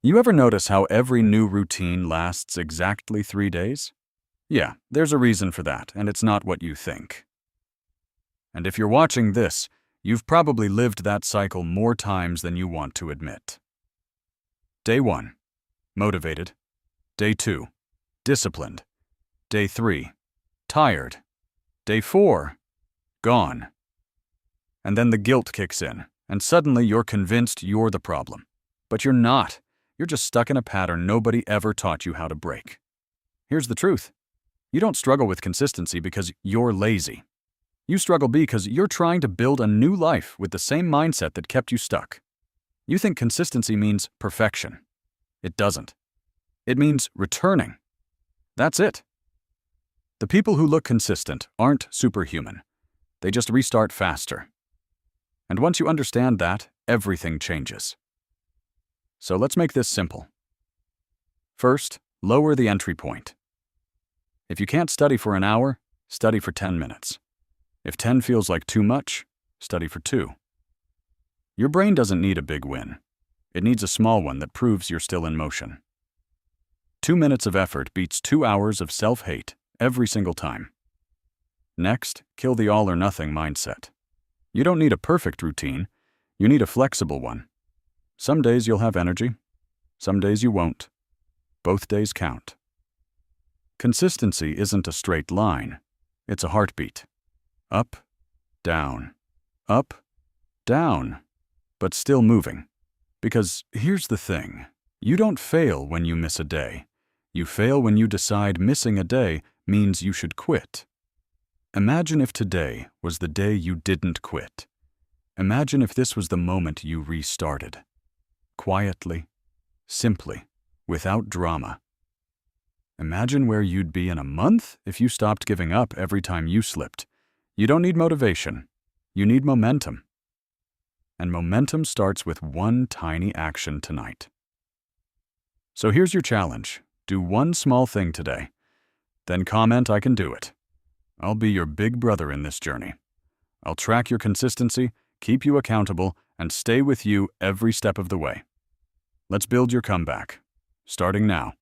You ever notice how every new routine lasts exactly 3 days? Yeah, there's a reason for that, and it's not what you think. And if you're watching this, you've probably lived that cycle more times than you want to admit. Day 1. Motivated. Day 2. Disciplined. Day 3. Tired. Day 4. Gone. And then the guilt kicks in, and suddenly you're convinced you're the problem. But you're not. You're just stuck in a pattern nobody ever taught you how to break. Here's the truth. You don't struggle with consistency because you're lazy. You struggle because you're trying to build a new life with the same mindset that kept you stuck. You think consistency means perfection. It doesn't. It means returning. That's it. The people who look consistent aren't superhuman. They just restart faster. And once you understand that, everything changes. So let's make this simple. First, lower the entry point. If you can't study for an hour, study for 10 minutes. If 10 feels like too much, study for 2. Your brain doesn't need a big win. It needs a small one that proves you're still in motion. 2 minutes of effort beats 2 hours of self-hate every single time. Next, kill the all-or-nothing mindset. You don't need a perfect routine. You need a flexible one. Some days you'll have energy. Some days you won't. Both days count. Consistency isn't a straight line. It's a heartbeat. Up, down, up, down, but still moving. Because here's the thing. You don't fail when you miss a day. You fail when you decide missing a day means you should quit. Imagine if today was the day you didn't quit. Imagine if this was the moment you restarted. Quietly, simply, without drama. Imagine where you'd be in a month if you stopped giving up every time you slipped. You don't need motivation. You need momentum. And momentum starts with one tiny action tonight. So here's your challenge. Do one small thing today. Then comment, "I can do it." I'll be your big brother in this journey. I'll track your consistency, keep you accountable, and stay with you every step of the way. Let's build your comeback, starting now.